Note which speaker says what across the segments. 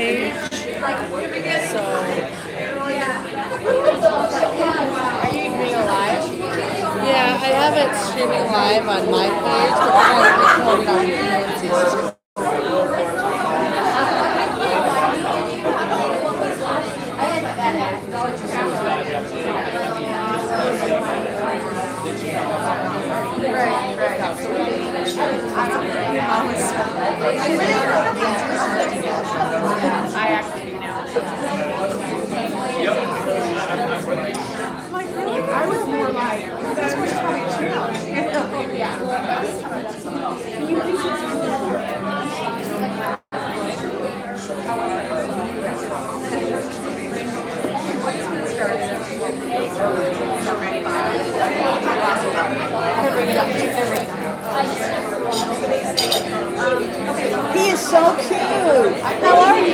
Speaker 1: page. So,
Speaker 2: Are you being alive?
Speaker 1: yeah, I have it streaming live on my page, but then I record it on Nancy's.
Speaker 2: I actually do now. Like, really? I was more like, this was probably chill.
Speaker 3: He is so cute. How are you?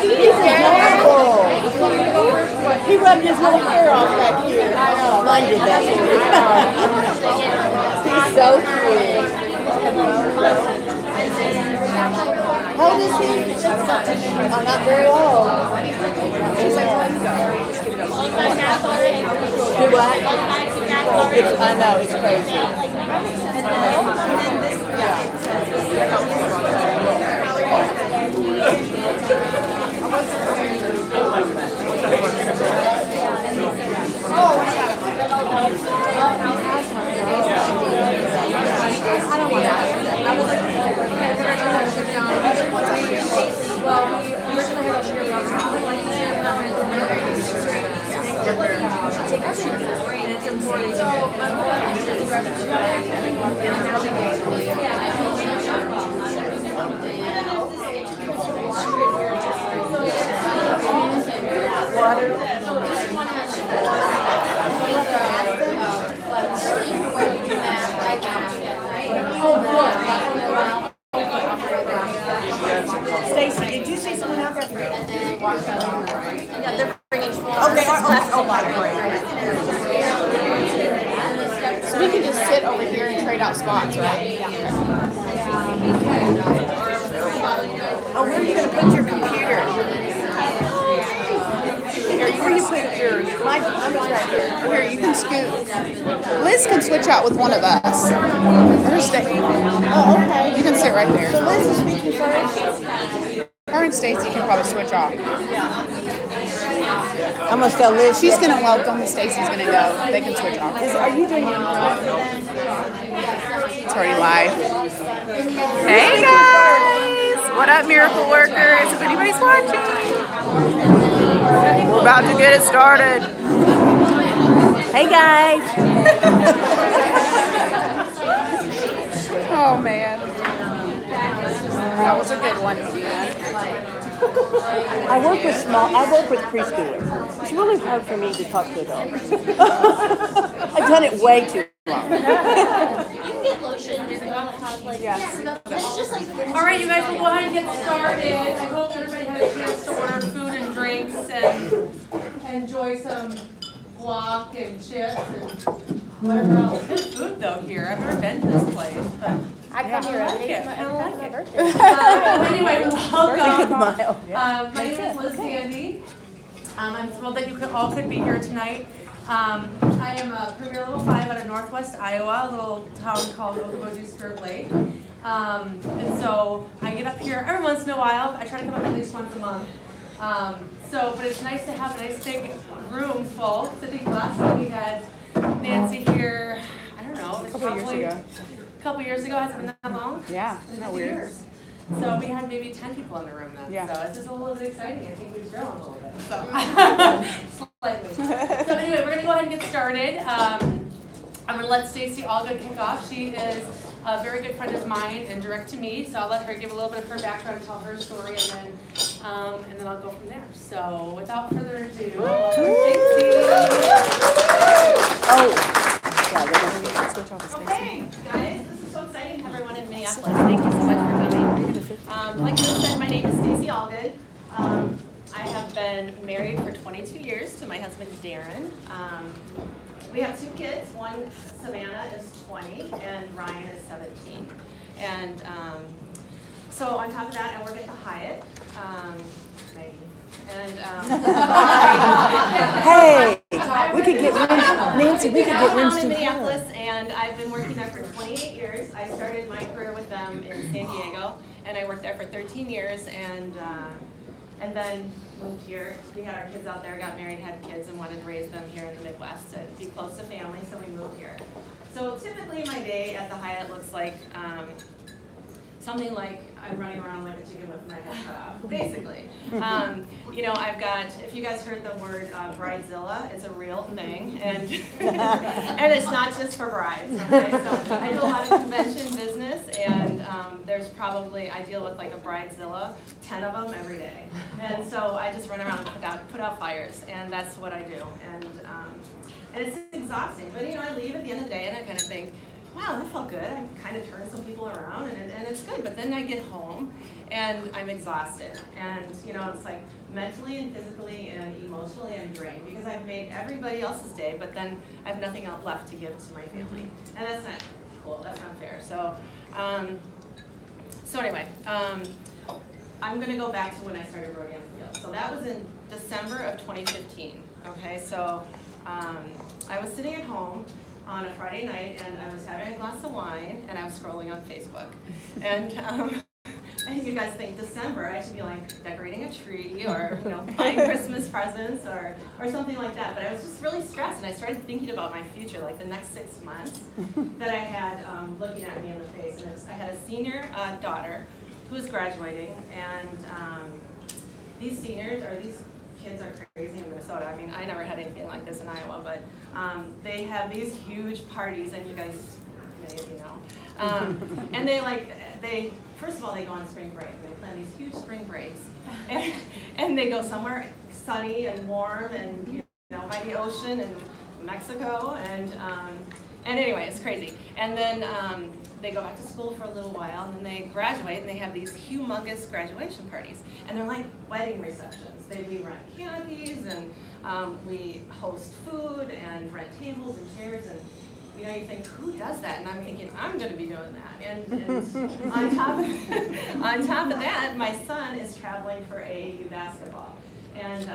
Speaker 3: He's adorable. He rubbed his little hair off back here. Mine did that. He's so cute. How old is he? Oh, not very old. Do what? I know, it's crazy. Stacy, did you see someone out there? Okay,
Speaker 2: So we can just sit over here and trade out spots, right?
Speaker 3: Oh, where are you going to put your computer? Here, where you put your mic? I'm right here.
Speaker 2: Here, you can scoot. Liz can switch out with one of us. Her stay.
Speaker 3: Oh, okay.
Speaker 2: You can sit right
Speaker 3: So
Speaker 2: there.
Speaker 3: Liz is speaking first.
Speaker 2: Her and Stacy can probably switch off.
Speaker 3: I'm going to tell Liz.
Speaker 2: She's gonna welcome. Stacy's gonna go. They can switch off.
Speaker 3: Are you doing your
Speaker 2: It's already live. Hey guys! What up, miracle workers? If anybody's watching, we're about to get it started.
Speaker 3: Hey, guys.
Speaker 2: Oh man, that was a good one.
Speaker 3: I work with preschoolers. It's really hard for me to talk to adults. I've done it way too long.
Speaker 4: All right, you guys will go ahead and get started. I hope everybody had a chance to order food and drinks and enjoy some guac and chips and whatever else. Good food though here. I've never been to this place, but I kind of like it. I don't like it. Anyway, welcome. My name is Liz Sandy. I'm thrilled that you all could be here tonight. I am a Premier Level 5 out of Northwest Iowa, a little town called Okoboji Lake. And so I get up here every once in a while. I try to come up at least once a month. But it's nice to have a nice big room full. I think last time we had Nancy here, I don't know, it was probably a couple years ago. Has it been that long?
Speaker 2: Yeah, isn't that weird?
Speaker 4: Years. So we had maybe 10 people in the room then.
Speaker 2: Yeah.
Speaker 4: So this is a little bit exciting. I think we've grown a little bit. So slightly. So anyway, we're gonna go ahead and get started. I'm gonna let Stacy Allgood kick off. She is a very good friend of mine and direct to me. So I'll let her give a little bit of her background and tell her story, and then I'll go from there. So without further ado, Stacy. Okay, guys, this is so exciting to have everyone in Minneapolis. Thank you so much for coming. Like Jill said, my name is Stacy Allgood. I have been married for 22 years to my husband, Darren. We have 2 kids. One, Savannah, is 20, and Ryan is 17. And so on top of that, I work at the Hyatt.
Speaker 5: Maggie. And
Speaker 3: Hey, we could get Nancy. We could get
Speaker 5: down in
Speaker 3: Winston.
Speaker 5: Minneapolis, and I've been working there for 28 years. I started my career with them in San Diego, and I worked there for 13 years, and then moved here. We had our kids out there, got married, had kids, and wanted to raise them here in the Midwest to be close to family, so we moved here. So typically my day at the Hyatt looks like something like I'm running around like a chicken with my head cut off, basically. You know, I've got, if you guys heard the word bridezilla, it's a real thing, and and it's not just for brides, okay? So I do a lot of convention business, and there's probably, I deal with like a bridezilla, 10 of them every day. And so I just run around and put out fires, and that's what I do. And it's exhausting, but you know, I leave at the end of the day and I kind of think, wow, that felt good. I kind of turned some people around, and it's good. But then I get home, and I'm exhausted. And, you know, it's like mentally and physically and emotionally I'm drained because I've made everybody else's day, but then I have nothing else left to give to my family. And that's not cool. That's not fair. So, anyway, I'm going to go back to when I started Rodeo Field. So that was in December of 2015. Okay, so I was sitting at home on a Friday night, and I was having a glass of wine, and I was scrolling on Facebook. And I think you guys think December, I should be like decorating a tree or, you know, buying Christmas presents or something like that. But I was just really stressed, and I started thinking about my future, like the next 6 months that I had looking at me in the face. And I had a senior daughter who was graduating, and these seniors, or these kids are crazy in Minnesota. I mean, I never had anything like this in Iowa, but they have these huge parties, and you guys, many of you know. And they first of all, they go on spring break. They plan these huge spring breaks, and they go somewhere sunny and warm, and you know, by the ocean and Mexico, and anyway, it's crazy. And then they go back to school for a little while, and then they graduate, and they have these humongous graduation parties, and they're like wedding receptions. We rent canopies, and we host food and rent tables and chairs, and you know, you think, who does that? And I'm thinking, I'm going to be doing that. And on top of that, my son is traveling for AAU basketball, and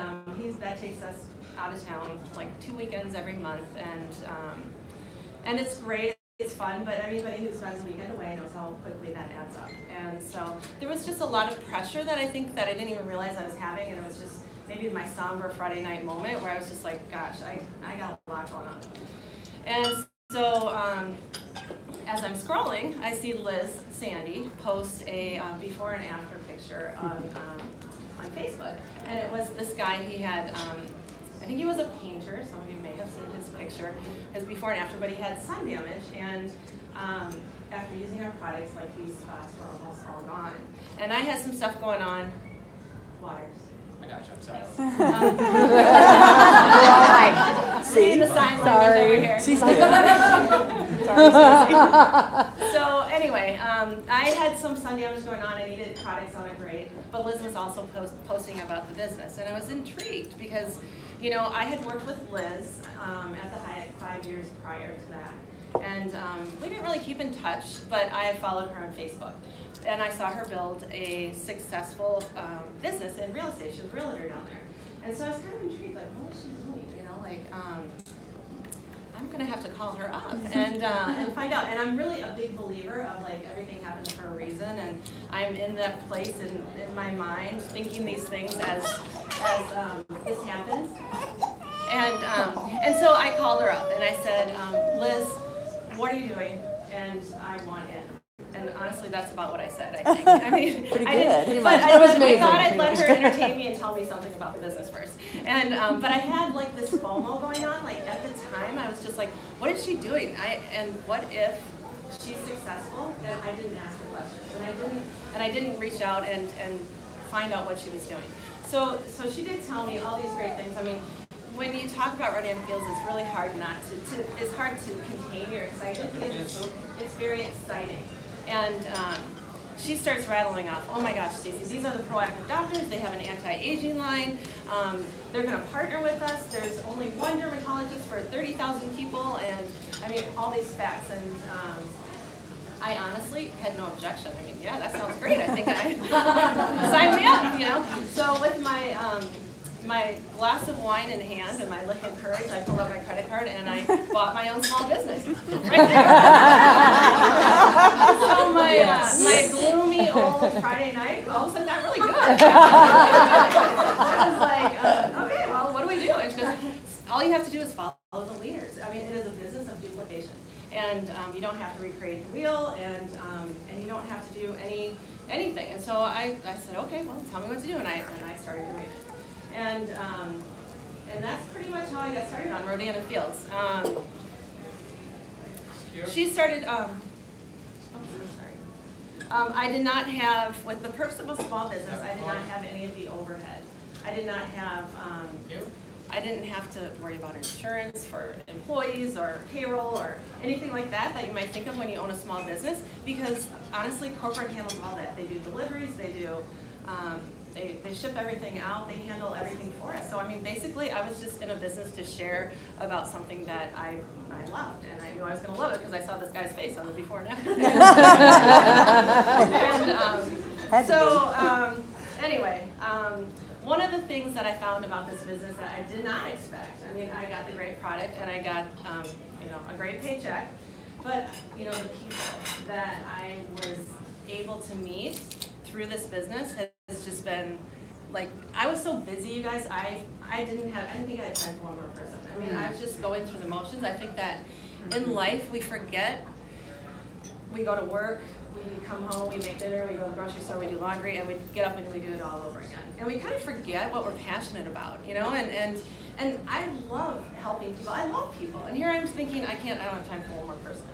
Speaker 5: that takes us out of town like 2 weekends every month, and it's great. It's fun, but anybody who spends a weekend away knows how quickly that adds up. And so there was just a lot of pressure that I think that I didn't even realize I was having, and it was just maybe my somber Friday night moment where I was just like, gosh, I got a lot going on. And so as I'm scrolling, I see Liz Sandy post a before and after picture on Facebook. And it was this guy, he had, I think he was a painter, some of you may have seen his picture, his before and after, but he had sun damage, and after using our products, like these spots were almost all gone. And I had some stuff going on, waters.
Speaker 6: I got you, I'm sorry.
Speaker 3: See,
Speaker 5: the sign language over here.
Speaker 3: She's like,
Speaker 5: So anyway, I had some sun damage going on. I needed products on it, great. But Liz was also posting about the business, and I was intrigued because, you know, I had worked with Liz at the Hyatt 5 years prior to that, and we didn't really keep in touch, but I had followed her on Facebook. And I saw her build a successful business in real estate. She was a realtor down there. And so I was kind of intrigued, like, what is she doing? You know, like, I'm going to have to call her up and find out. And I'm really a big believer of, like, everything happens for a reason. And I'm in that place in my mind thinking these things as this happens. And so I called her up and I said, Liz, what are you doing? And I want in. And honestly, that's about what I said, I think. I mean,
Speaker 3: pretty
Speaker 5: I
Speaker 3: good.
Speaker 5: didn't, but I thought I'd let her entertain me and tell me something about the business first. And but I had like this FOMO going on. Like at the time, I was just like, what is she doing? And what if she's successful and I didn't ask her questions and I didn't reach out and find out what she was doing. So she did tell me all these great things. I mean, when you talk about running fields, it's really hard not to it's hard to contain your excitement because it's very exciting. And she starts rattling off, oh my gosh, Stacey, these are the proactive doctors. They have an anti-aging line. They're going to partner with us. There's only one dermatologist for 30,000 people. And I mean, all these facts. And I honestly had no objection. I mean, yeah, that sounds great. I think I sign me up, you know. So with my my glass of wine in hand and my liquid courage, I pulled out my credit card and I bought my own small business right there. So my gloomy old Friday night all of a sudden got really good. I was like, okay, well, what do we do? It's just all you have to do is follow the leaders. I mean, it is a business of duplication, and you don't have to recreate the wheel, and you don't have to do anything. And so I said, okay, well, tell me what to do, and I started doing it. And that's pretty much how I got started on Rodan Fields. She started. I did not have, with the perks of a small business, I did not have any of the overhead. I did not have. I didn't have to worry about insurance for employees or payroll or anything like that you might think of when you own a small business, because honestly, corporate handles all that. They do deliveries, they do. They ship everything out, they handle everything for us. So I mean, basically, I was just in a business to share about something that I loved, and I knew I was going to love it because I saw this guy's face on the before and after. Anyway, one of the things that I found about this business that I did not expect, I mean, I got the great product and I got a great paycheck, but the people that I was able to meet through this business has just been like, I was so busy, you guys, I didn't think I had time for one more person. I mean, I was just going through the motions. I think that in life we forget, we go to work, we come home, we make dinner, we go to the grocery store, we do laundry, and we get up and we do it all over again. And we kind of forget what we're passionate about, and I love helping people. I love people. And here I'm thinking, I don't have time for one more person,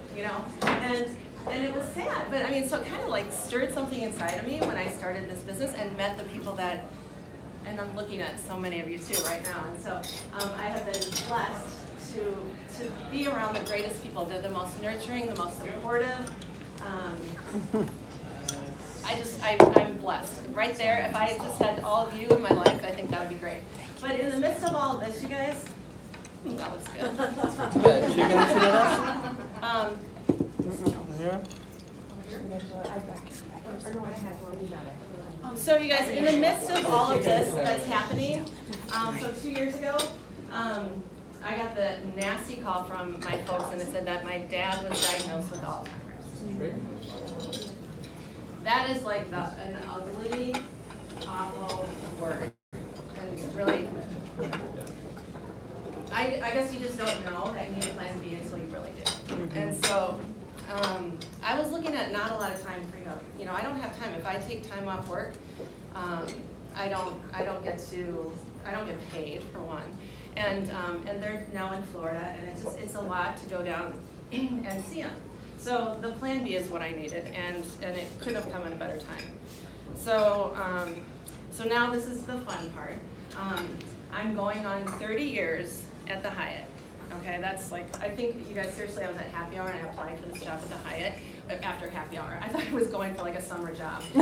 Speaker 5: and it was sad. But I mean, so it kind of like stirred something inside of me when I started this business and met the people that, and I'm looking at so many of you too right now. And so I have been blessed to be around the greatest people. They're the most nurturing, the most supportive. I'm blessed. Right there, if I just had all of you in my life, I think that would be great. But in the midst of all of this, you guys, that looks good.
Speaker 1: Good. You're going to shoot us? Here?
Speaker 5: So you guys, in the midst of all of this that's happening, so 2 years ago, I got the nasty call from my folks, and it said that my dad was diagnosed with Alzheimer's. That is like an ugly, awful word. And really, I guess you just don't know that you need a plan B until you really do. And so I was looking at not a lot of time freed up. I don't have time. If I take time off work, I don't get paid for one. And they're now in Florida, and it's a lot to go down and see them. So the plan B is what I needed, and it couldn't have come at a better time. So now this is the fun part. I'm going on 30 years at the Hyatt. Okay, that's like, I think, you guys, seriously, I was at happy hour and I applied for this job at the Hyatt after happy hour. I thought I was going for like a summer job.
Speaker 2: 30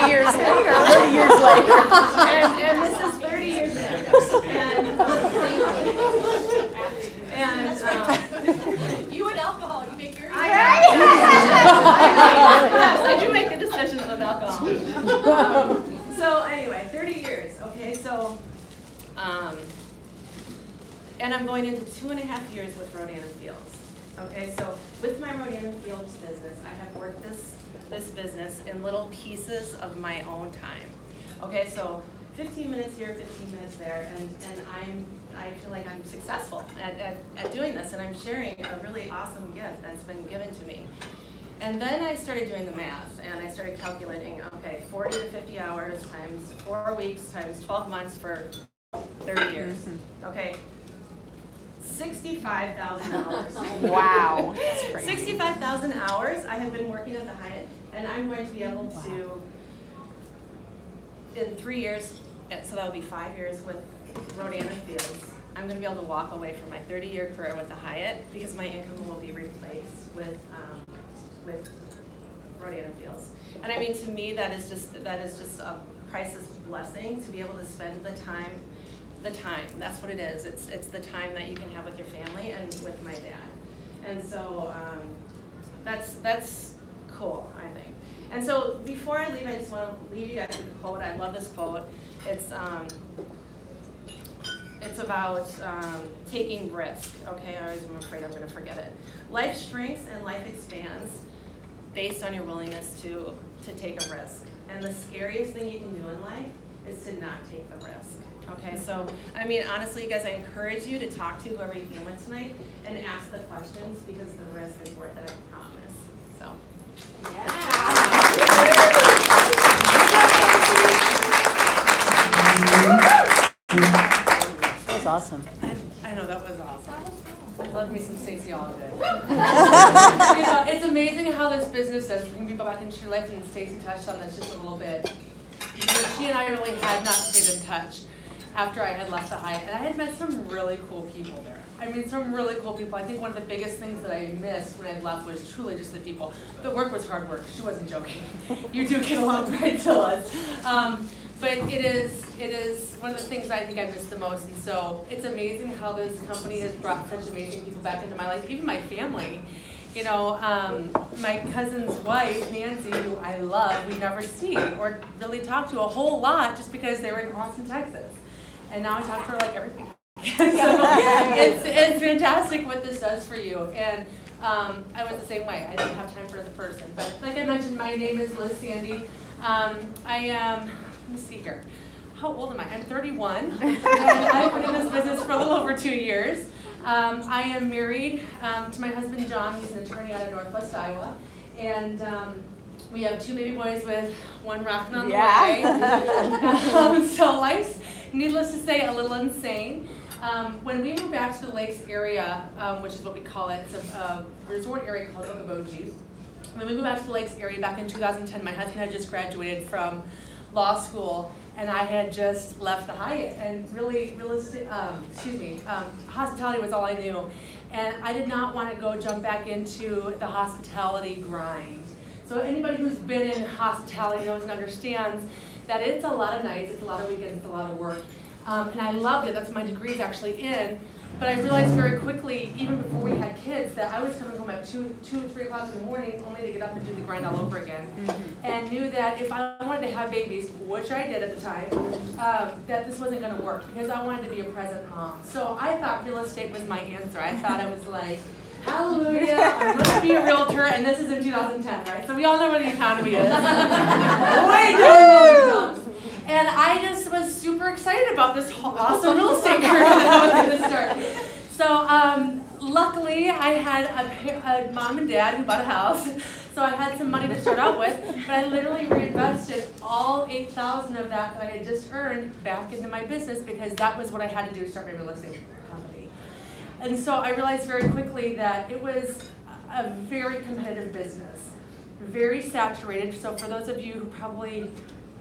Speaker 2: years later.
Speaker 3: 30 years later.
Speaker 5: And this is 30 years later. And you and alcohol, you make your I do make the decisions with alcohol. So anyway, 30 years, okay, so, and I'm going into 2.5 years with Rodan Fields. Okay, so with my Rodan Fields business, I have worked this business in little pieces of my own time. Okay, so 15 minutes here, 15 minutes there, and I feel like I'm successful at doing this, and I'm sharing a really awesome gift that's been given to me. And then I started doing the math, and I started calculating, okay, 40 to 50 hours times 4 weeks times 12 months for 30 years. Okay, $65,000.
Speaker 2: Wow.
Speaker 5: 65,000 hours I have been working at the Hyatt, and I'm going to be able to, in 3 years, so that will be 5 years with Rodan Fields, I'm going to be able to walk away from my 30-year career with the Hyatt because my income will be replaced with Rodan Fields. And I mean, to me, that is just a priceless blessing to be able to spend the time. That's what it is. It's the time that you can have with your family and with my dad. And so that's cool, I think. And so before I leave, I just want to leave you guys with a quote. I love this quote. It's about taking risk. Okay, I'm afraid I'm going to forget it. Life shrinks and life expands based on your willingness to take a risk. And the scariest thing you can do in life is to not take the risk. Okay, so I mean, honestly, you guys, I encourage you to talk to whoever you came with tonight and ask the questions because the risk is worth it, I promise. So,
Speaker 3: That was awesome.
Speaker 1: I know, that was awesome. I love me some Stacey Oliver. You know, it's amazing how this business does bring people back into your life, and Stacey touched on this just a little bit. Because she and I really had not stayed in touch after I had left the Hyatt, and I had met some really cool people there. I mean, some really cool people. I think one of the biggest things that I missed when I left was truly just the people. The work was hard work. She wasn't joking. You do get along right to us. But it is one of the things I think I missed the most. And so it's amazing how this company has brought such amazing people back into my life, even my family. You know, my cousin's wife, Nancy, who I love, we never see or really talk to a whole lot just because they were in Austin, Texas. And now I talk to her like every week. So it's fantastic what this does for you. And I was the same way. I didn't have time for the person. But like I mentioned, my name is Liz Sandy. I am, let me see here. How old am I? I'm 31. And I've been in this business for a little over 2 years. I am married to my husband, John. He's an attorney out of Northwest Iowa. And we have 2 baby boys with 1 rocking on the way. So life's, needless to say, a little insane. When we moved back to the Lakes area, which is what we call it, it's a resort area called Okoboji. When we moved back to the Lakes area back in 2010, my husband had just graduated from law school, and I had just left the Hyatt, and really, hospitality was all I knew. And I did not want to go jump back into the hospitality grind. So anybody who's been in hospitality knows and understands that it's a lot of nights, it's a lot of weekends, it's a lot of work. And I loved it, that's what my degree's actually in. But I realized very quickly, even before we had kids, that I was coming home at 2 or 3 o'clock in the morning only to get up and do the grind all over again. And knew that if I wanted to have babies, which I did at the time, that this wasn't going to work because I wanted to be a present mom. So I thought real estate was my answer. I thought I was like, hallelujah, I'm going to be a realtor, and this is in 2010, right? So we all know where the economy is. And I just was super excited about this awesome real estate career that I was going to start. So luckily, I had a mom and dad who bought a house, so I had some money to start out with. But I literally reinvested all $8,000 of that I had just earned back into my business because that was what I had to do to start my real estate company. And so I realized very quickly that it was a very competitive business, very saturated. So for those of you who probably,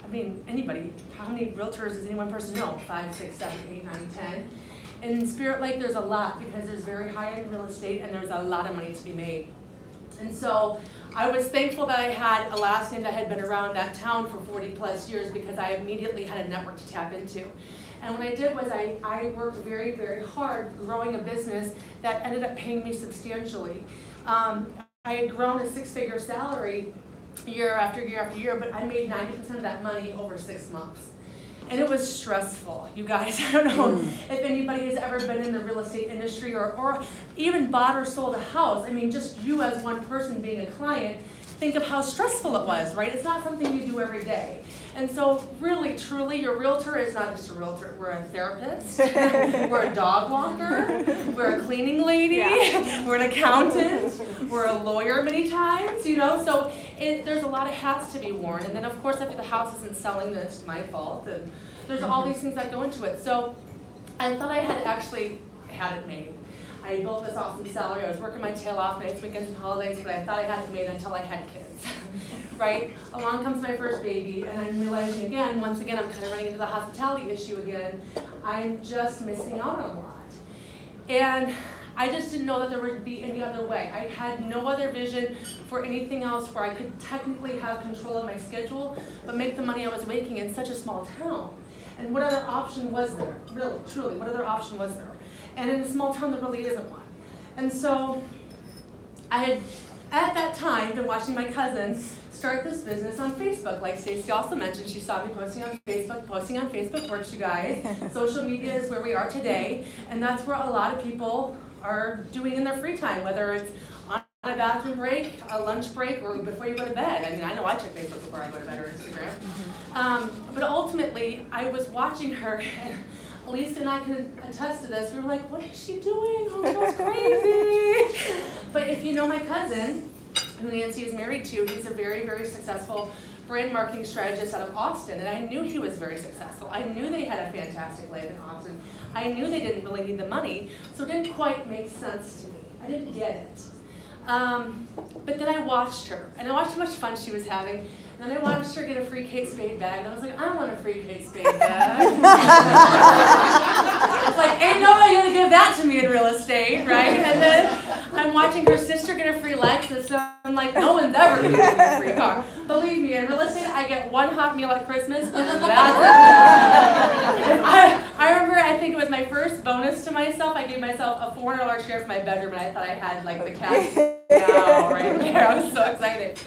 Speaker 1: I mean, anybody, how many realtors does any one person know? 5, 6, 7, 8, 9, 10. In Spirit Lake, there's a lot because there's very high-end real estate and there's a lot of money to be made. And so I was thankful that I had a last name that had been around that town for 40 plus years because I immediately had a network to tap into. And what I did was I worked very, very hard growing a business that ended up paying me substantially. I had grown a 6-figure salary year after year after year, but I made 90% of that money over 6 months. And it was stressful, you guys. I don't know if anybody has ever been in the real estate industry or even bought or sold a house. I mean, just you as one person being a client, think of how stressful it was, right? It's not something you do every day. And so really, truly, your realtor is not just a realtor. We're a therapist, we're a dog walker, we're a cleaning lady, we're an accountant, we're a lawyer many times, you know? So there's a lot of hats to be worn. And then of course, if the house isn't selling, then it's my fault. And there's all these things that go into it. So I thought I had actually had it made. I built this awesome salary. I was working my tail off nights, weekends, and holidays, but I thought I had it made until I had kids, right? Along comes my first baby, and I'm realizing again, once again, I'm kind of running into the hospitality issue again. I'm just missing out on a lot. And I just didn't know that there would be any other way. I had no other vision for anything else where I could technically have control of my schedule, but make the money I was making in such a small town. And what other option was there? Really, truly, what other option was there? And in a small town, there really isn't one. And so I at that time, been watching my cousin start this business on Facebook. Like Stacey also mentioned, she saw me posting on Facebook. Posting on Facebook works, you guys. Social media is where we are today, and that's where a lot of people are doing in their free time, whether it's on a bathroom break, a lunch break, or before you go to bed. I mean, I know I check Facebook before I go to bed, or Instagram. But ultimately, I was watching her, and Lisa and I can attest to this. We were like, what is she doing? Oh, that's crazy. But if you know my cousin, who Nancy is married to, he's a very, very successful brand marketing strategist out of Austin, and I knew he was very successful. I knew they had a fantastic life in Austin. I knew they didn't really need the money, so it didn't quite make sense to me. I didn't get it. But then I watched her, and I watched how much fun she was having. And then I watched her get a free Kate Spade bag, and I was like, I want a free Kate Spade bag. It's like, ain't nobody gonna give that to me in real estate, right? And then I'm watching her sister get a free Lexus, so I'm like, no one's ever gonna give me a free car. Believe me, in real estate, I get one hot meal at Christmas, and that's it. I remember, I think it was my first bonus to myself, I gave myself a $400 share for my bedroom, and I thought I had like the cash now right there. I was so excited.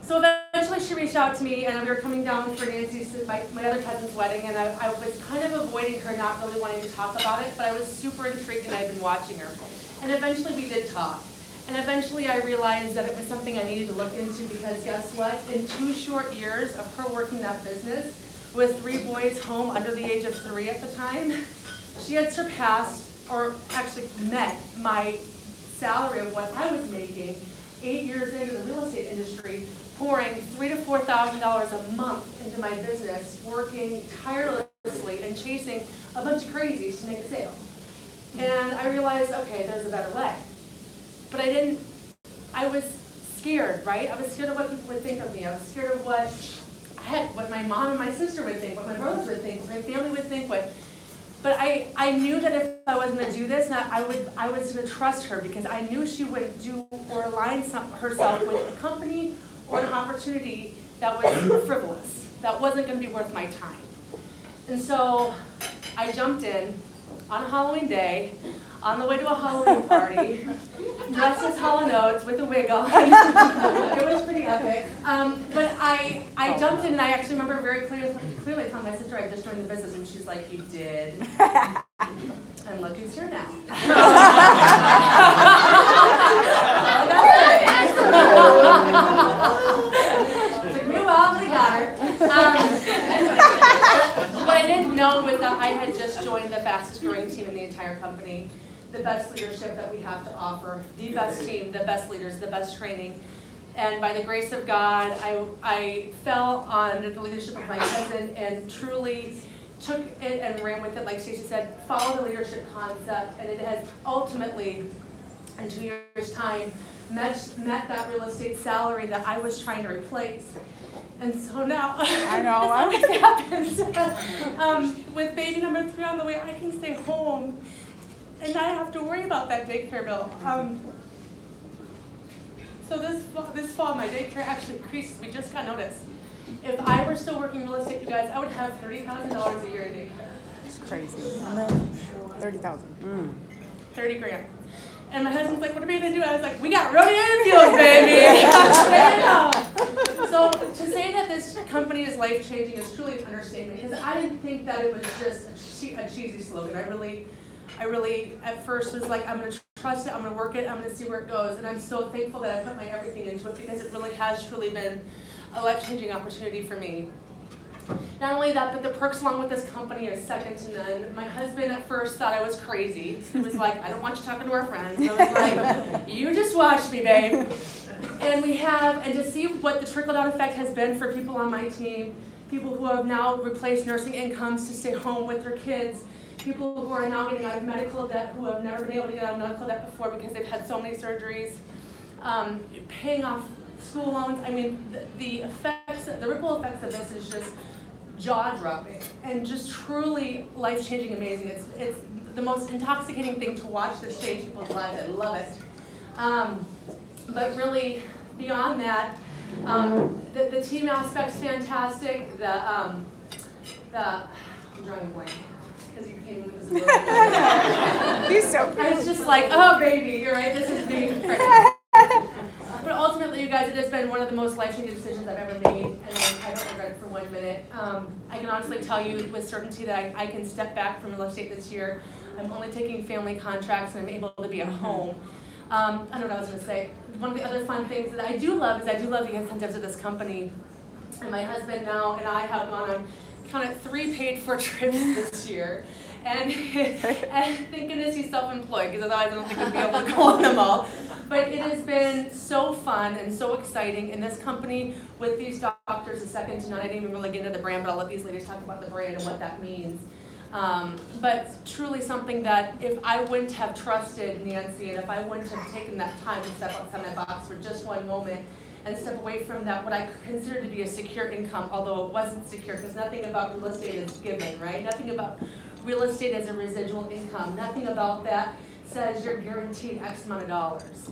Speaker 1: So eventually she reached out to me, and we were coming down for Nancy's, my other cousin's wedding, and I was kind of avoiding her, not really wanting to talk about it, but I was super intrigued, and I'd been watching her. And eventually we did talk. And eventually I realized that it was something I needed to look into, because guess what? In 2 short years of her working that business, with 3 boys home under the age of 3 at the time, she had surpassed, or actually met, my salary of what I was making 8 years into the real estate industry, pouring $3,000 to $4,000 a month into my business, working tirelessly and chasing a bunch of crazies to make a sale. And I realized, okay, there's a better way. But I was scared, right? I was scared of what people would think of me. I was scared of what my mom and my sister would think, what my brothers would think, what my family would think, but I knew that if I was going to do this, I was going to trust her, because I knew she would do or align herself with a company or an opportunity that was frivolous, that wasn't going to be worth my time. And so I jumped in on a Halloween day, on the way to a Halloween party, dressed as Hall & Oates with a wig on. It was pretty epic. But I jumped in, and I actually remember very clearly telling my sister I just joined the business, and she's like, you did? And look who's here now. Took me a while, but I got her. What I didn't know was that I had just joined the fastest growing team in the entire company, the best leadership that we have to offer, the best team, the best leaders, the best training. And by the grace of God, I fell under the leadership of my cousin and truly took it and ran with it. Like Stacey said, follow the leadership concept, and it has ultimately, in 2 years' time, met that real estate salary that I was trying to replace. And so now,
Speaker 2: I know
Speaker 1: what happens. With baby number 3 on the way, I can stay home and not have to worry about that daycare bill. So this fall, my daycare actually increased. We just got notice. If I were still working real estate, you guys, I would have $30,000 a year in daycare.
Speaker 2: It's crazy. 30,000.
Speaker 1: 30 grand. And my husband's like, what are we gonna do? I was like, we got rodeo in the field, baby. So to say that this company is life-changing is truly an understatement, because I didn't think that it was just a cheesy slogan. I really at first was like, I'm gonna trust it, I'm gonna work it, I'm gonna see where it goes. And I'm so thankful that I put my everything into it, because it really has truly been a life-changing opportunity for me. Not only that, but the perks along with this company are second to none. My husband at first thought I was crazy. He was like, I don't want you talking to our friends. I was like, you just watch me, babe. And to see what the trickle-down effect has been for people on my team, people who have now replaced nursing incomes to stay home with their kids, people who are now getting out of medical debt, who have never been able to get out of medical debt before because they've had so many surgeries, paying off school loans. I mean, the ripple effects of this is just jaw-dropping and just truly life-changing, amazing. It's the most intoxicating thing to watch this change people's lives. I love it. But really, beyond that, the team aspect's fantastic. I'm drawing a blank because you came with this.
Speaker 2: He's so
Speaker 1: I was just like, oh baby, you're right. This is being crazy. been one of the most life-changing decisions I've ever made, and I don't regret it for 1 minute. I can honestly tell you with certainty that I can step back from real estate this year. I'm only taking family contracts, and I'm able to be at home. I don't know what I was going to say. One of the other fun things that I do love is I do love the incentives of this company. And my husband now and I have gone on kind of 3 paid-for trips this year. And thank goodness he's self-employed, because otherwise I don't think we'd be able to go on them all. But it has been so fun and so exciting. And this company with these doctors is second to none. I didn't even really get into the brand, but I'll let these ladies talk about the brand and what that means. But truly something that if I wouldn't have trusted Nancy, and if I wouldn't have taken that time to step outside my box for just 1 moment and step away from that, what I consider to be a secure income, although it wasn't secure, because nothing about real estate is given, right? Nothing about real estate as a residual income. Nothing about that says you're guaranteed X amount of dollars.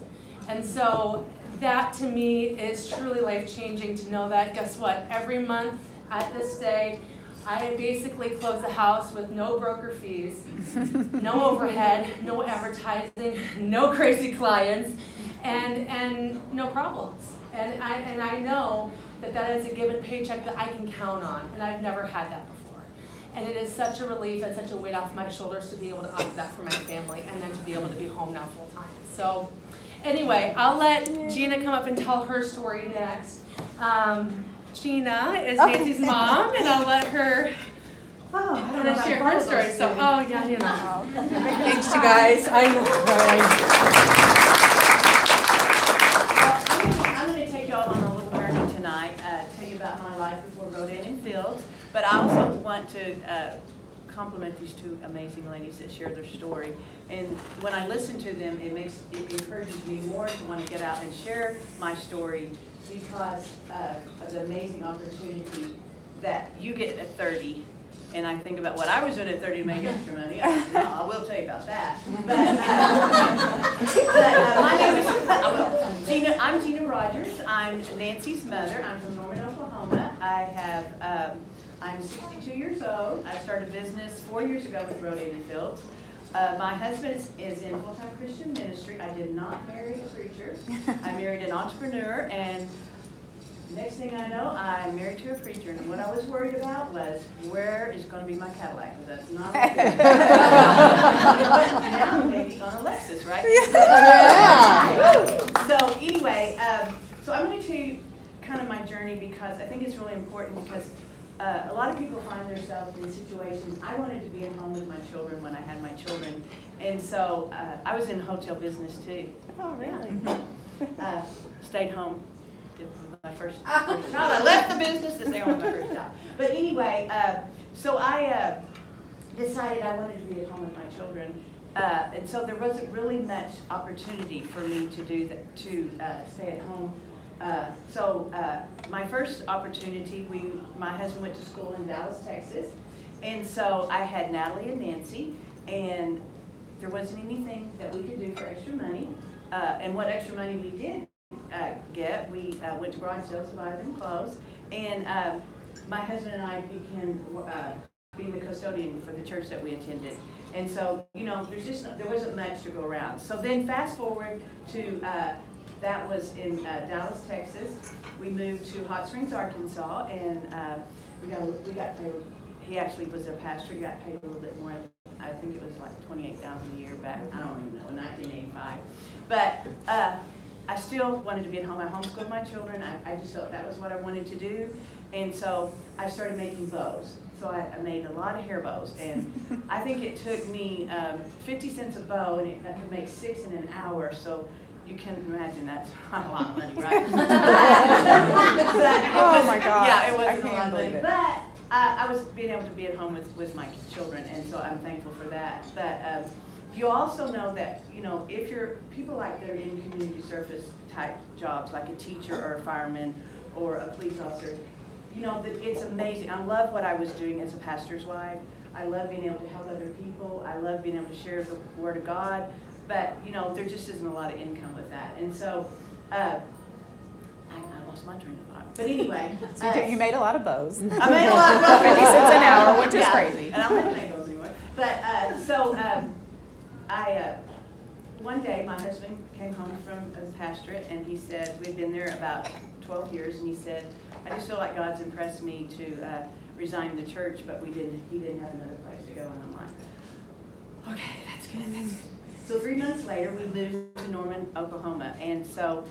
Speaker 1: And so that to me is truly life-changing to know that, guess what, every month at this day, I basically close the house with no broker fees, no overhead, no advertising, no crazy clients, and no problems. And I know that that is a given paycheck that I can count on, and I've never had that before. And it is such a relief and such a weight off my shoulders to be able to offer that for my family, and then to be able to be home now full time. So anyway, I'll let Gina come up and tell her story next. Gina is Nancy's mom, and I'll let her share her story. So, yeah, you know.
Speaker 3: Thanks, you guys. I know.
Speaker 6: I'm going to take y'all on a little journey tonight, tell you about my life before Rodan and Fields. But I also want to compliment these 2 amazing ladies that share their story. And when I listen to them, it encourages me more to want to get out and share my story, because of the amazing opportunity that you get at 30. And I think about what I was doing at 30 to make extra money. I will tell you about that. My name is Gina. I'm Gina Rogers. I'm Nancy's mother. I'm from Norman, Oklahoma. I'm 62 years old. I started a business 4 years ago with Rodan and Fields. My husband is in full-time Christian ministry. I did not marry a preacher. I married an entrepreneur, and next thing I know, I'm married to a preacher. And what I was worried about was, where is going to be my Cadillac? Because that's not a good. But now maybe on a Lexus, right? Yeah. So anyway, so I'm going to tell you kind of my journey, because I think it's really important, because a lot of people find themselves in situations. I wanted to be at home with my children when I had my children, and so I was in hotel business too.
Speaker 3: Oh, really?
Speaker 6: Stayed home. Did my first job. I left the business to stay home with my first job. But anyway, so I decided I wanted to be at home with my children, and so there wasn't really much opportunity for me to do that, to stay at home. So my first opportunity, my husband went to school in Dallas, Texas, and so I had Natalie and Nancy, and there wasn't anything that we could do for extra money, and what extra money we did get, we went to garage sales to buy them clothes, and my husband and I began being the custodian for the church that we attended. And so, you know, there wasn't much to go around. So then fast forward to that was in Dallas, Texas. We moved to Hot Springs, Arkansas, and we got paid. He actually was a pastor. He got paid a little bit more. I think it was like $28,000 a year back. I don't even know, 1985. But I still wanted to be at home. I homeschooled my children. I just thought that was what I wanted to do, and so I started making bows. So I made a lot of hair bows, and I think it took me 50 cents a bow, and I could make 6 in an hour. So you can imagine that's not a lot of money, right?
Speaker 2: Oh my God.
Speaker 6: Yeah, it wasn't a lot of money. But I was being able to be at home with my children, and so I'm thankful for that. But you also know that, you know, if you're people like that are in community service type jobs, like a teacher or a fireman or a police officer, you know, it's amazing. I love what I was doing as a pastor's wife. I love being able to help other people. I love being able to share the Word of God. But, you know, there just isn't a lot of income with that. And so, I lost my train of thought. But anyway.
Speaker 2: So you made a lot of bows.
Speaker 6: I made a lot of bows.
Speaker 2: 50 cents an hour, which is crazy.
Speaker 6: And I don't have to make those anymore. But, one day my husband came home from a pastorate, and he said, we'd been there about 12 years, and he said, I just feel like God's impressed me to resign the church, but he didn't have another place to go, and I'm like, okay, that's good. So 3 months later, we moved to Norman, Oklahoma, and so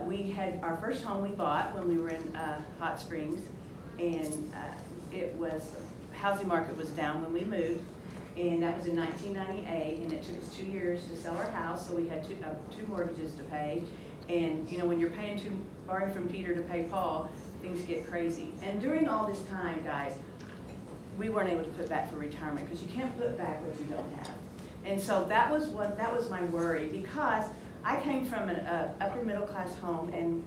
Speaker 6: we had our first home we bought when we were in Hot Springs, and housing market was down when we moved, and that was in 1998, and it took us 2 years to sell our house, so we had two mortgages to pay, and you know, when you're borrowing from Peter to pay Paul, things get crazy. And during all this time, guys, we weren't able to put back for retirement, because you can't put back what you don't have. And so that was my worry, because I came from an upper middle class home, and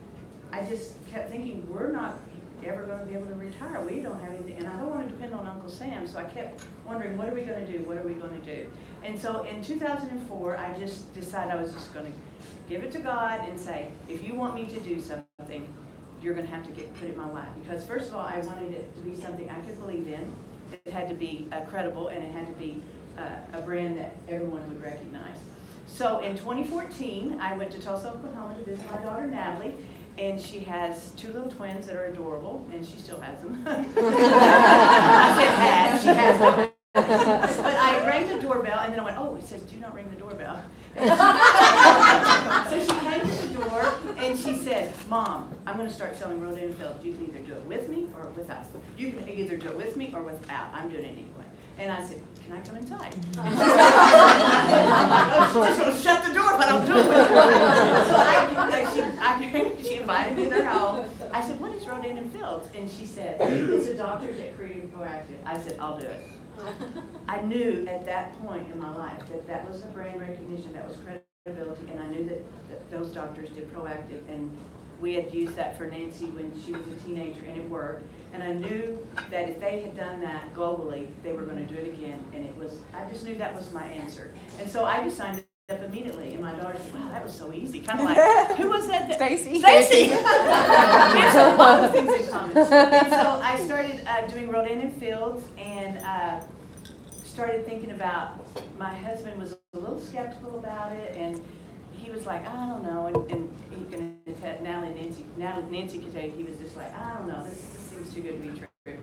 Speaker 6: I just kept thinking, we're not ever going to be able to retire. We don't have anything, and I don't want to depend on Uncle Sam. So I kept wondering, what are we going to do? What are we going to do? And so in 2004, I just decided I was just going to give it to God and say, if you want me to do something, you're going to have to put it in my lap. Because first of all, I wanted it to be something I could believe in. It had to be credible, and it had to be a brand that everyone would recognize. So in 2014, I went to Tulsa, Oklahoma to visit my daughter, Natalie, and she has 2 little twins that are adorable, and she still has them. I said had, she has them. But I rang the doorbell, and then I went, oh, it says do not ring the doorbell. So she came to the door, and she said, Mom, I'm going to start selling Rodan and Fields. You can either do it with me or without. You can either do it with me or without. I'm doing it anyway. And I said, can I come inside? She's going to shut the door if I don't do it. So she invited me to their home. I said, what is Rodan and Fields? And she said, it's a doctor that created Proactive. I said, I'll do it. I knew at that point in my life that was a brand recognition, that was credibility, and I knew that those doctors did Proactive, and we had used that for Nancy when she was a teenager, and it worked. And I knew that if they had done that globally, they were going to do it again, and I just knew that was my answer. And so I just signed up immediately, and my daughter said, wow, that was so easy. Kind of like, who was that?
Speaker 2: Stacy.
Speaker 6: Stacy! There's a lot of things in common. And so I started doing Rodan and Fields, and started thinking about, my husband was a little skeptical about it, and he was like, I don't know, and he can attest, Nancy could tell you, he was just like, I don't know, this seems too good to be true.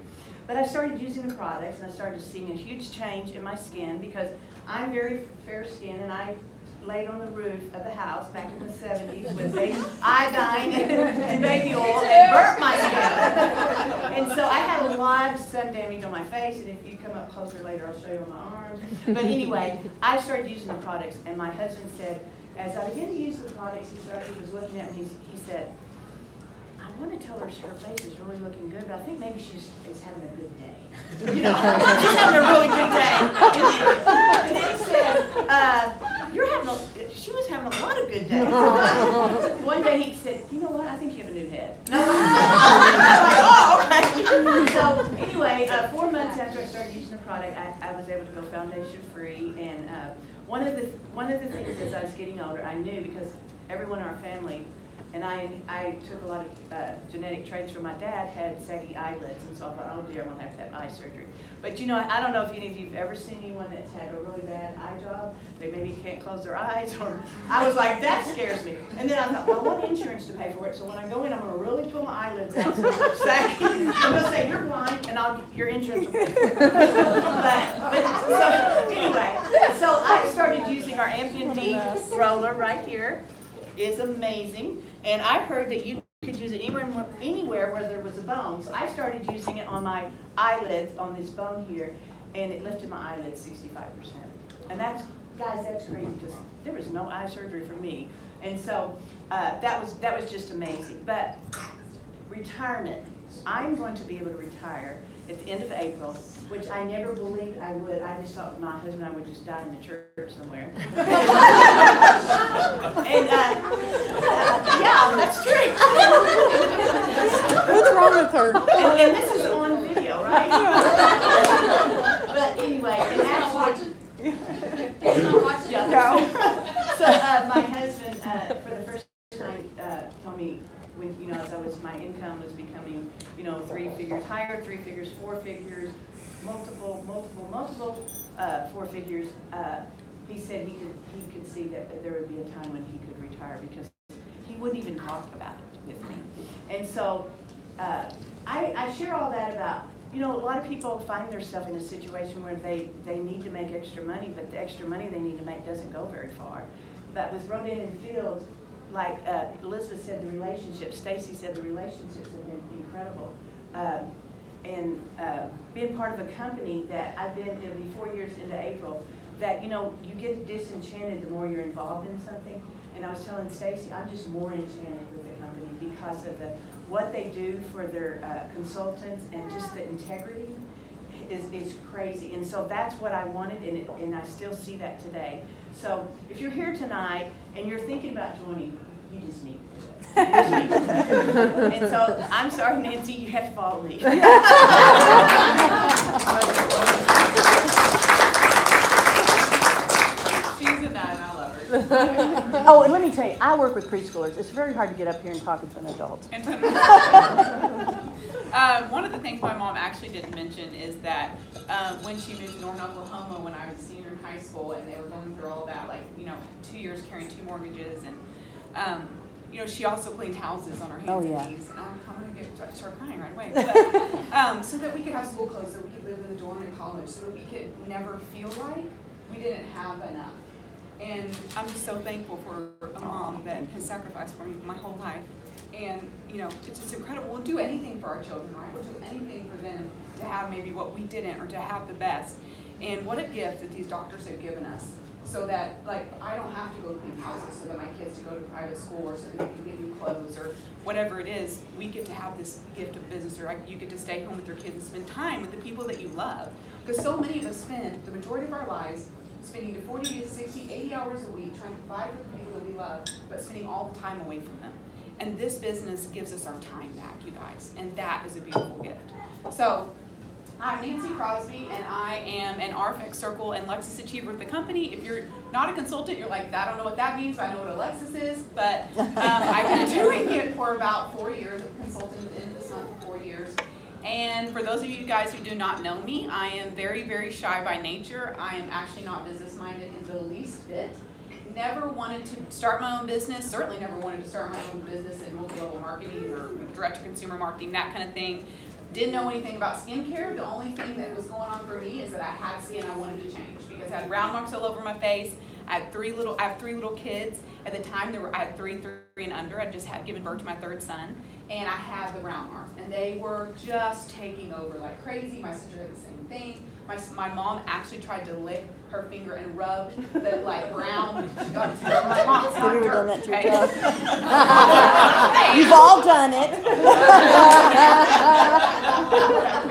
Speaker 6: But I started using the products, and I started seeing a huge change in my skin, because I'm very fair skinned, and I laid on the roof of the house back in the 70s with iodine and baby oil and burnt my skin. And so I had a lot of sun damage on my face, and if you come up closer later, I'll show you on my arms. But anyway, I started using the products, and my husband said, as I began to use the products, he was looking at me, he said, I want to tell her face is really looking good, but I think maybe she's having a good day. You know, she's having a really good day. And then he said, she was having a lot of good days. One day he said, you know what, I think you have a new head. And I was like, oh, okay. So anyway, 4 months after I started using the product, I was able to go foundation free. And one of the things as I was getting older, I knew, because everyone in our family, and I took a lot of genetic traits from my dad, had saggy eyelids, and so I thought, oh dear, I'm going to have eye surgery. But you know, I don't know if any of you have ever seen anyone that's had a really bad eye job. They maybe can't close their eyes, or I was like, that scares me. And then I thought, well, I want insurance to pay for it, so when I go in, I'm going to really pull my eyelids out. So I'm going to say, you're blind, and your insurance will pay for it. So anyway, so I started using our Ambient D roller right here. It's amazing. And I heard that you could use it anywhere where there was a bone. So I started using it on my eyelids, on this bone here, and it lifted my eyelids 65%. And that's crazy, because there was no eye surgery for me. And so that was just amazing. But retirement, I'm going to be able to retire at the end of April, which I never believed I would. I just thought my husband and I would just die in the church somewhere. And yeah, that's true.
Speaker 2: What's wrong with her?
Speaker 6: And this is on video, right? But anyway, and actually, so my husband, for the first time, told me, when, you know, as my income was becoming, you know, 3 figures higher, 3 figures, 4 figures, multiple 4 figures, he said he could see that there would be a time when he could retire because he wouldn't even talk about it with me. And so I share all that about, you know, a lot of people find themselves in a situation where they need to make extra money, but the extra money they need to make doesn't go very far. But with Rodan and Field, like Elizabeth said, the relationships, Stacy said the relationships have been incredible. And being part of a company that I've been, it'll be 4 years into April, that, you know, you get disenchanted the more you're involved in something. And I was telling Stacy, I'm just more enchanted with the company because of what they do for their consultants and just the integrity is crazy. And so that's what I wanted, and I still see that today. So if you're here tonight and you're thinking about joining, you just need to do it. And so I'm sorry, Nancy, you have to follow me.
Speaker 3: Oh, and let me tell you, I work with preschoolers. It's very hard to get up here and talk to an adult.
Speaker 2: One of the things my mom actually didn't mention is that when she moved to Norman, Oklahoma, when I was a senior in high school, and they were going through all that, like, you know, 2 years carrying 2 mortgages, and you know, she also cleaned houses on her hands and knees. I'm going to start crying right away. But, so that we could have school clothes, so we could live in the dorm in college, so that we could never feel like we didn't have enough. And I'm just so thankful for a mom that has sacrificed for me my whole life. And, you know, it's just incredible. We'll do anything for our children, right? We'll do anything for them to have maybe what we didn't or to have the best. And what a gift that these doctors have given us. So that, like, I don't have to go clean houses so that my kids to go to private school or so that they can get new clothes or whatever it is. We get to have this gift of business, or you get to stay home with your kids and spend time with the people that you love. Because so many of us spend the majority of our lives spending to 40 to 60, 80 hours a week trying to provide for the people that we love, but spending all the time away from them. And this business gives us our time back, you guys, and that is a beautiful gift. So, I'm Nancy Crosby, and I am an RFX Circle and Lexus Achiever with the company. If you're not a consultant, you're like, I don't know what that means, but I know what a Lexus is. But I've been doing it for about 4 years. I've consulted in this month for 4 years. And for those of you guys who do not know me, I am very, very shy by nature. I am actually not business-minded in the least bit. Never wanted to start my own business, certainly never wanted to start my own business in multi-level marketing or direct-to-consumer marketing, that kind of thing. Didn't know anything about skincare. The only thing that was going on for me is that I had skin I wanted to change because I had round marks all over my face. I have 3 little kids. At the time, I had 3 and under. I just had given birth to my 3rd son, and I had the round marks, and they were just taking over like crazy. My sister had the same thing. My mom actually tried to lick her finger and rub the like brown. My mom's
Speaker 3: Have you ever done that to
Speaker 2: okay.
Speaker 3: yourself? You've all done it.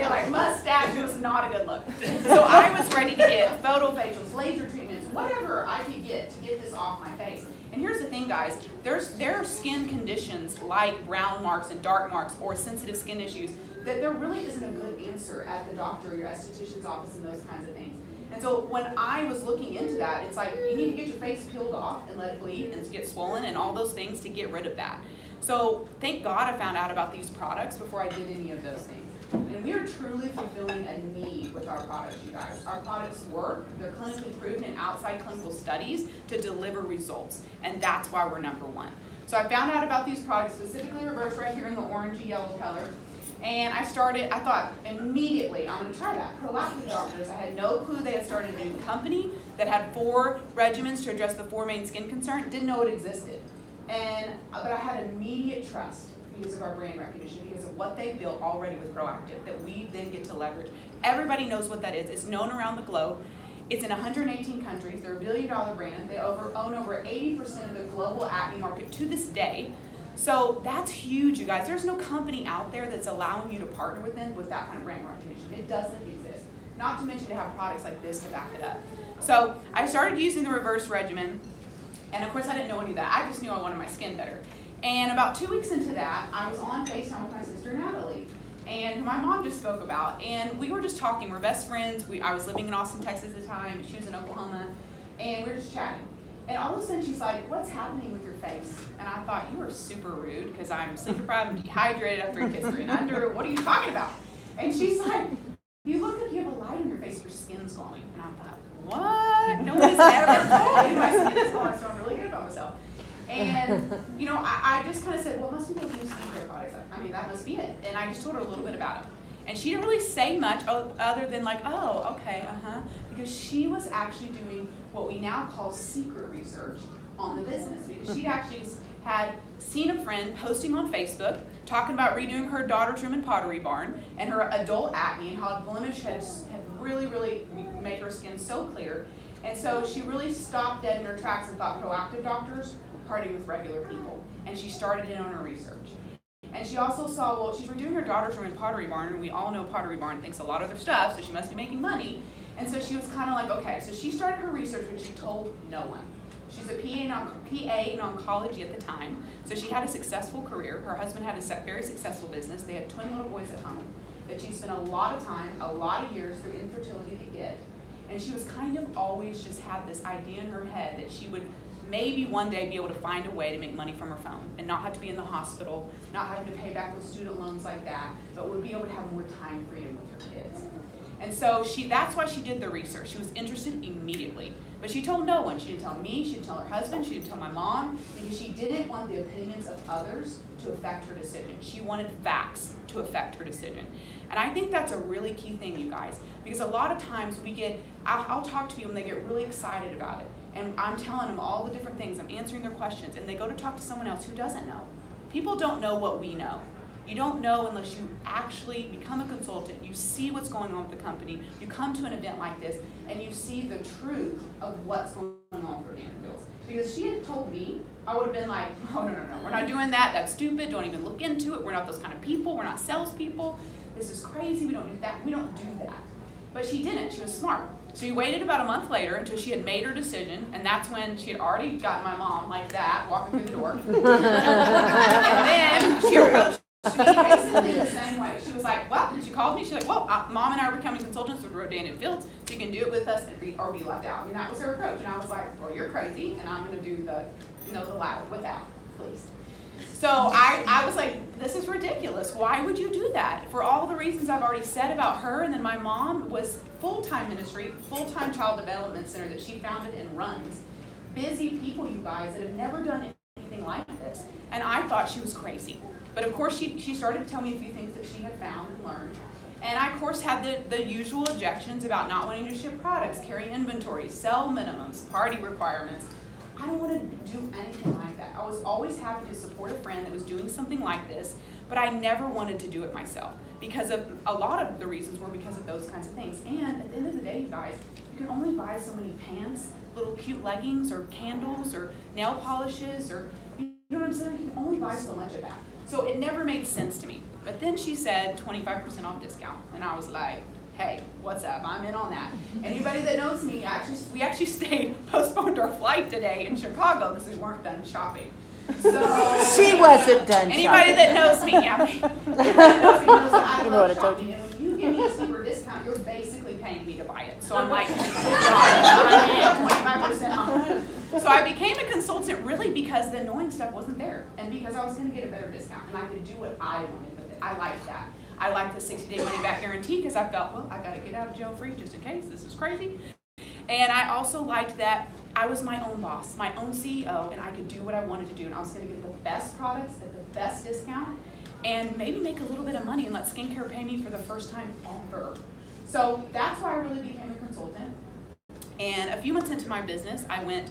Speaker 2: Like mustache was not a good look. So I was ready to get photo facials, laser treatments, whatever I could get to get this off my face. And here's the thing, guys, there are skin conditions like brown marks and dark marks or sensitive skin issues that there really isn't a good answer at the doctor or your esthetician's office and those kinds of things. And so when I was looking into that, it's like you need to get your face peeled off and let it bleed and get swollen and all those things to get rid of that. So thank God I found out about these products before I did any of those things. And we are truly fulfilling a need with our products, you guys. Our products work. They're clinically proven in outside clinical studies to deliver results. And that's why we're #1. So I found out about these products, specifically Reverse right here in the orangey yellow color. And I thought immediately, I'm going to try that. Proactive doctors, I had no clue they had started a new company that had 4 regimens to address the 4 main skin concerns. Didn't know it existed. But I had immediate trust because of our brand recognition, because of what they built already with Proactive that we then get to leverage. Everybody knows what that is. It's known around the globe. It's in 118 countries. They're a $1 billion brand. They own over 80% of the global acne market to this day. So that's huge, you guys. There's no company out there that's allowing you to partner with them with that kind of brand recognition. It doesn't exist. Not to mention to have products like this to back it up. So I started using the Reverse regimen, and of course I didn't know any of that. I just knew I wanted my skin better. And about 2 weeks into that, I was on FaceTime with my sister Natalie, and my mom just spoke about, and we were just talking. We're best friends. I was living in Austin, Texas at the time. She was in Oklahoma, and we were just chatting. And all of a sudden, she's like, "What's happening with your face?" And I thought, "You are super rude because I'm sleep deprived and dehydrated after a kids 3 and under. What are you talking about?" And she's like, "You look like you have a light in your your face, your skin's glowing. And I thought, what? Nobody's ever told me my skin is glowing, so I'm really good about myself. And, you know, I just kind of said, well, most people use skincare products. I mean, that must be it. And I just told her a little bit about it. And she didn't really say much other than like, oh, okay, because she was actually doing what we now call secret research on the business. Because she'd actually had seen a friend posting on Facebook talking about redoing her daughter's room and pottery barn and her adult acne and how blemish had really, really made her skin so clear. And so she really stopped dead in her tracks and thought proactive doctors partying with regular people. And she started in on her research. And she also saw, well, she's redoing her daughter's room and pottery barn, and we all know pottery barn thinks a lot of their stuff, so she must be making money. And so she was kind of like, okay, so she started her research, but she told no one. She's a PA in oncology at the time, so she had a successful career. Her husband had a very successful business. They had twin little boys at home that she spent a lot of time, a lot of years through infertility to get. And she was kind of always just had this idea in her head that she would maybe one day be able to find a way to make money from her phone and not have to be in the hospital, not having to pay back with student loans like that, but would be able to have more time freedom with her kids. And so that's why she did the research. She was interested immediately. But she told no one. She didn't tell me, she didn't tell her husband, she didn't tell my mom, because she didn't want the opinions of others to affect her decision. She wanted facts to affect her decision. And I think that's a really key thing, you guys, because a lot of times I'll talk to people and they get really excited about it. And I'm telling them all the different things, I'm answering their questions, and they go to talk to someone else who doesn't know. People don't know what we know. You don't know unless you actually become a consultant, you see what's going on with the company, you come to an event like this, and you see the truth of what's going on for Vanderbilts. Because if she had told me, I would have been like, oh, no, we're not doing that, that's stupid, don't even look into it, we're not those kind of people, we're not salespeople, this is crazy, we don't do that, we don't do that. But she didn't, she was smart. So we waited about a month later until she had made her decision, and that's when she had already gotten my mom like that, walking through the door. And then she approached me basically the same way. She was like, well, and she called me, she's like, well, Mom and I are becoming consultants with Rodan and Fields, so you can do it with us or be left out. And that was her approach. And I was like, well, you're crazy, and I'm going to do the latter without, please. So I was like, this is ridiculous. Why would you do that? For all the reasons I've already said about her, and then my mom was full-time ministry, full-time child development center that she founded and runs. Busy people, you guys, that have never done anything like this. And I thought she was crazy. But of course, she started to tell me a few things that she had found and learned. And I, of course, had the usual objections about not wanting to ship products, carry inventory, sell minimums, party requirements. I don't want to do anything like that. I was always happy to support a friend that was doing something like this, but I never wanted to do it myself because of a lot of the reasons were because of those kinds of things. And at the end of the day, you guys, you can only buy so many pants, little cute leggings or candles or nail polishes or, you know what I'm saying? You can only buy so much of that. So it never made sense to me. But then she said 25% off discount. And I was like, hey, what's up? I'm in on that. Anybody that knows me, we actually postponed our flight today in Chicago because we weren't done shopping. So
Speaker 3: She wasn't done
Speaker 2: anybody
Speaker 3: shopping.
Speaker 2: that knows me, anybody that knows me knows that I love shopping. And when you give me a super discount, you're basically paying me to buy it. So I'm like, 25% off. So I became a consultant really because the annoying stuff wasn't there and because I was going to get a better discount and I could do what I wanted with it. I liked that. I liked the 60-day money-back guarantee because I felt, well, I got to get out of jail free just in case. This is crazy. And I also liked that I was my own boss, my own CEO, and I could do what I wanted to do. And I was going to get the best products at the best discount and maybe make a little bit of money and let skincare pay me for the first time ever. So that's why I really became a consultant. And a few months into my business, I went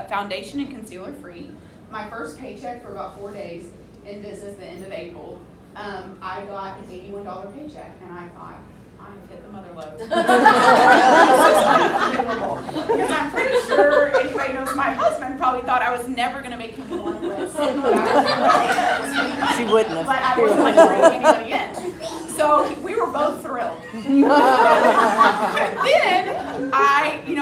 Speaker 2: foundation and concealer free. My first paycheck for about 4 days in business, the end of April, I got an $81 paycheck, and I thought, I've hit the mother load. Because I'm pretty sure anybody knows my husband probably thought I was never going to make people want to list.
Speaker 3: She wouldn't have.
Speaker 2: But I wasn't going to bring anybody in. So we were both thrilled. Then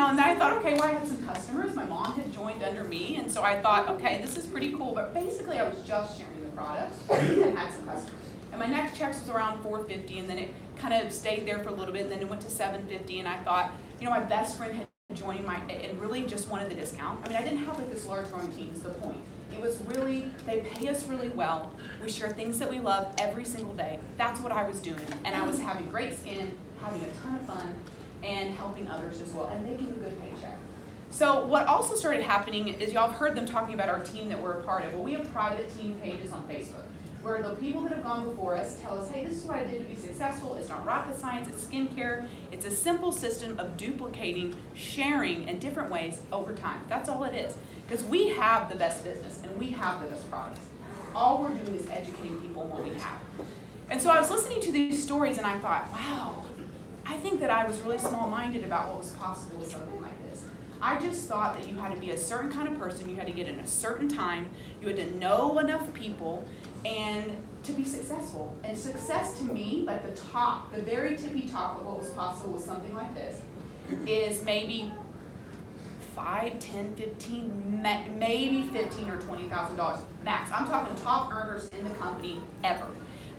Speaker 2: and then I thought, okay, well, I had some customers. My mom had joined under me, and so I thought, okay, this is pretty cool. But basically, I was just sharing the products and had some customers. And my next check was around $450, and then it kind of stayed there for a little bit, and then it went to $750. And I thought, my best friend had joined and really just wanted the discount. I mean, I didn't have like this large growing team. Is the point. It was really, they pay us really well. We share things that we love every single day. That's what I was doing. And I was having great skin, having a ton of fun, and helping others as well, and making a good paycheck. So what also started happening is y'all have heard them talking about our team that we're a part of. Well, we have private team pages on Facebook where the people that have gone before us tell us, hey, this is what I did to be successful. It's not rocket science, it's skincare. It's a simple system of duplicating, sharing in different ways over time. That's all it is. Because we have the best business and we have the best products. All we're doing is educating people on what we have. And so I was listening to these stories and I thought, wow, I think that I was really small-minded about what was possible with something like this. I just thought that you had to be a certain kind of person, you had to get in a certain time, you had to know enough people, and to be successful. And success to me, like the top, the very tippy top of what was possible with something like this, is maybe 5, 10, 15, maybe $15,000 or $20,000 max. I'm talking top earners in the company ever.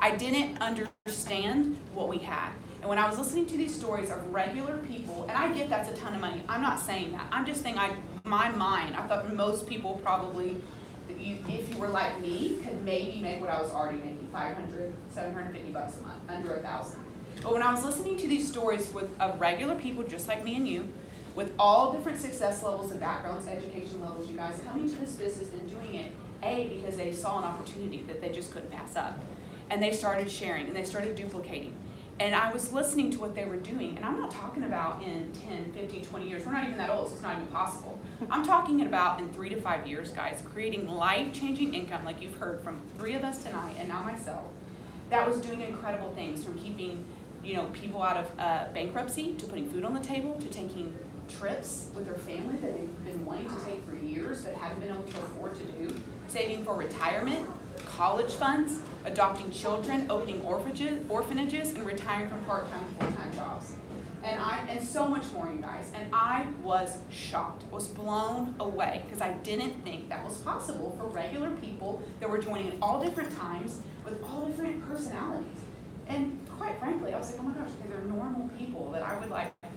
Speaker 2: I didn't understand what we had. And when I was listening to these stories of regular people, and I get that's a ton of money. I'm not saying that. I'm just saying my mind, I thought most people probably, if you were like me, could maybe make what I was already making, $500, $750 a month, under $1,000. But when I was listening to these stories of regular people just like me and you, with all different success levels and backgrounds, education levels, you guys coming to this business and doing it, because they saw an opportunity that they just couldn't pass up. And they started sharing and they started duplicating. And I was listening to what they were doing, and I'm not talking about in 10, 15, 20 years. We're not even that old, so it's not even possible. I'm talking about in 3 to 5 years, guys, creating life-changing income like you've heard from 3 of us tonight and now myself. That was doing incredible things, from keeping people out of bankruptcy, to putting food on the table, to taking trips with their family that they've been wanting to take for years but haven't been able to afford to do, saving for retirement, college funds, adopting children, opening orphanages, and retiring from part-time and full-time jobs. And so much more, you guys. And I was shocked, was blown away, because I didn't think that was possible for regular people that were joining at all different times with all different personalities. And quite frankly, I was like, oh my gosh, they're normal people that I would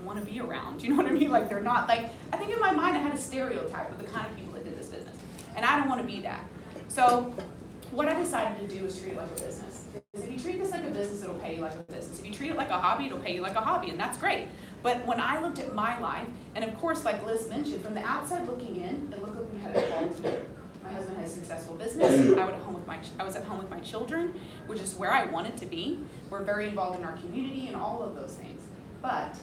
Speaker 2: want to be around. You know what I mean? Like, they're not I think in my mind I had a stereotype of the kind of people that did this business. And I don't want to be that. So what I decided to do was treat it like a business. If you treat this like a business, it'll pay you like a business. If you treat it like a hobby, it'll pay you like a hobby, and that's great. But when I looked at my life, and of course, like Liz mentioned, from the outside looking in, it looked like we had it all together. My husband had a successful business. I was at home with my children, which is where I wanted to be. We're very involved in our community and all of those things. But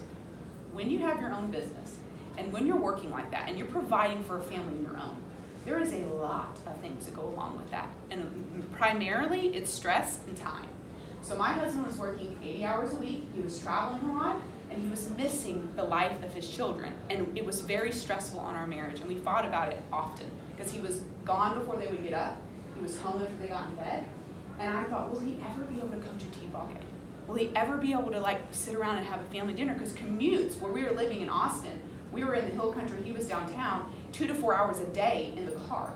Speaker 2: when you have your own business, and when you're working like that, and you're providing for a family of your own, there is a lot of things that go along with that. And primarily, it's stress and time. So my husband was working 80 hours a week. He was traveling a lot, and he was missing the life of his children. And it was very stressful on our marriage, and we fought about it often, because he was gone before they would get up. He was home after they got in bed. And I thought, will he ever be able to coach a T-ball game? Will he ever be able to sit around and have a family dinner? Because commutes, where we were living in Austin, we were in the hill country, he was downtown, 2 to 4 hours a day in the car.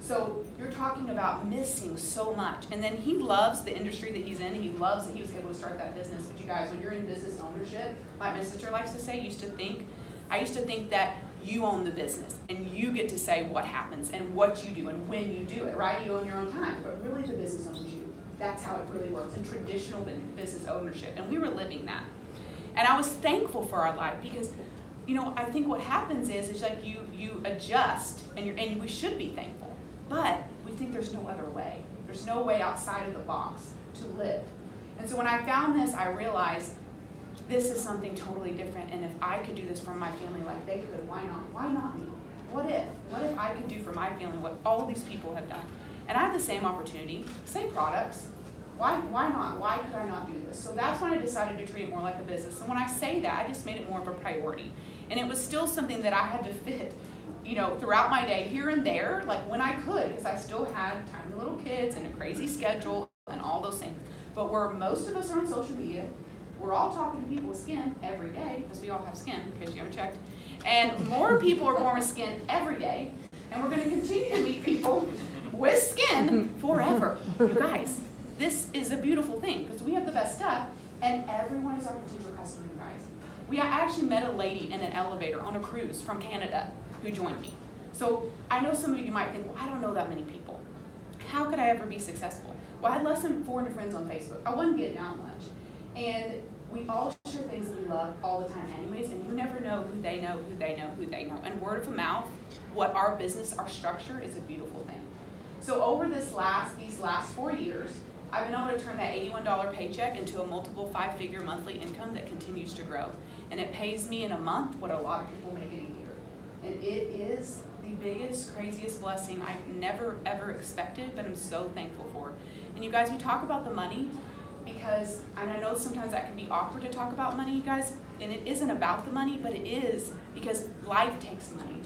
Speaker 2: So you're talking about missing so much. And then he loves the industry that he's in. He loves that he was able to start that business. But you guys, when you're in business ownership, like my sister likes to say, I used to think that you own the business and you get to say what happens and what you do and when you do it, right? You own your own time, but really the business owns you. That's how it really works in traditional business ownership. And we were living that. And I was thankful for our life, because I think what happens is like you adjust, and we should be thankful, but we think there's no other way. There's no way outside of the box to live. And so when I found this, I realized this is something totally different, and if I could do this for my family like they could, why not? Why not me? What if I could do for my family what all these people have done? And I have the same opportunity, same products. Why not? Why could I not do this? So that's when I decided to treat it more like a business. And when I say that, I just made it more of a priority. And it was still something that I had to fit, throughout my day, here and there, like when I could, because I still had tiny little kids and a crazy schedule and all those things. But where most of us are on social media, we're all talking to people with skin every day, because we all have skin, in case you haven't checked. And more people are born with skin every day, and we're going to continue to meet people with skin forever. You guys, this is a beautiful thing, because we have the best stuff, and everyone is our potential customer, you guys. I actually met a lady in an elevator on a cruise from Canada who joined me. So I know some of you might think, well, I don't know that many people. How could I ever be successful? Well, I had less than 400 friends on Facebook. I wasn't getting out much. And we all share things that we love all the time anyways, and you never know who they know, who they know, who they know. And word of mouth, what our business, our structure is a beautiful thing. So over these last 4 years, I've been able to turn that $81 paycheck into a multiple 5-figure monthly income that continues to grow. And it pays me in a month what a lot of people make in a year. And it is the biggest, craziest blessing I've never, ever expected, but I'm so thankful for. And you guys, we talk about the money because, and I know sometimes that can be awkward to talk about money, you guys, and it isn't about the money, but it is because life takes money,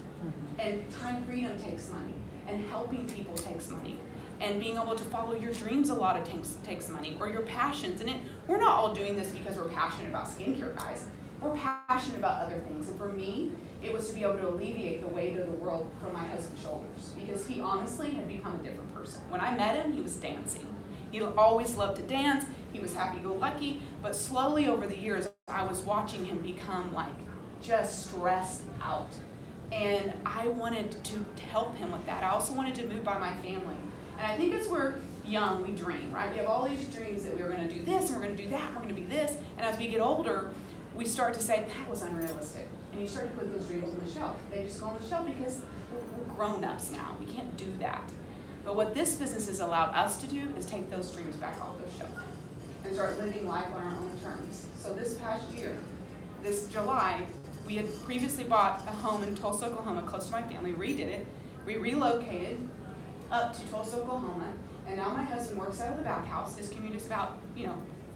Speaker 2: and time freedom takes money, and helping people takes money. And being able to follow your dreams a lot of takes money, or your passions. And we're not all doing this because we're passionate about skincare, guys. We're passionate about other things. And for me, it was to be able to alleviate the weight of the world from my husband's shoulders, because he honestly had become a different person. When I met him, he was dancing. He always loved to dance. He was happy-go-lucky. But slowly over the years, I was watching him become like just stressed out. And I wanted to help him with that. I also wanted to move by my family. And I think as we're young, we dream, right? We have all these dreams that we're going to do this, and we're going to do that, and we're going to be this. And as we get older, we start to say, that was unrealistic. And you start to put those dreams on the shelf. They just go on the shelf because we're grown-ups now. We can't do that. But what this business has allowed us to do is take those dreams back off those shelves and start living life on our own terms. So this past year, this July, we had previously bought a home in Tulsa, Oklahoma, close to my family, redid it. We relocated up to Tulsa, Oklahoma, and now my husband works out of the back house. This commute is about,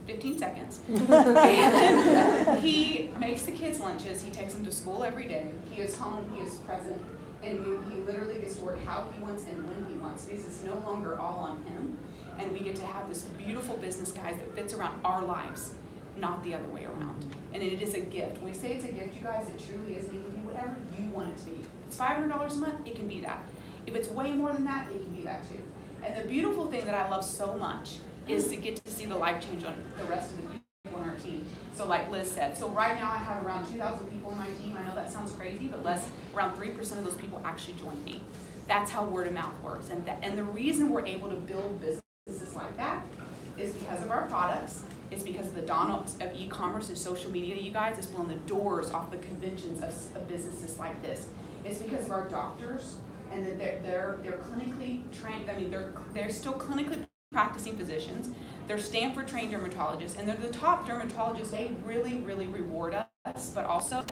Speaker 2: 15 seconds. And he makes the kids lunches. He takes them to school every day. He is home. He is present. And he literally gets to work how he wants and when he wants, because it's no longer all on him. And we get to have this beautiful business, guys, that fits around our lives, not the other way around. And it is a gift. When we say it's a gift, you guys, it truly is. It can be whatever you want it to be. If it's $500 a month, it can be that. If it's way more than that, it can be that too. And the beautiful thing that I love so much is to get to see the life change on the rest of the people on our team. So like Liz said, so right now I have around 2,000 people on my team. I know that sounds crazy, but around 3% of those people actually join me. That's how word of mouth works. And the reason we're able to build businesses like that is because of our products. It's because of the dawn of e-commerce and social media, you guys. It's blown the doors off the conventions of businesses like this. It's because of our doctors, and that they're clinically trained. I mean, they're still clinically practicing physicians. They're Stanford trained dermatologists, and they're the top dermatologists. They really, really reward us, but also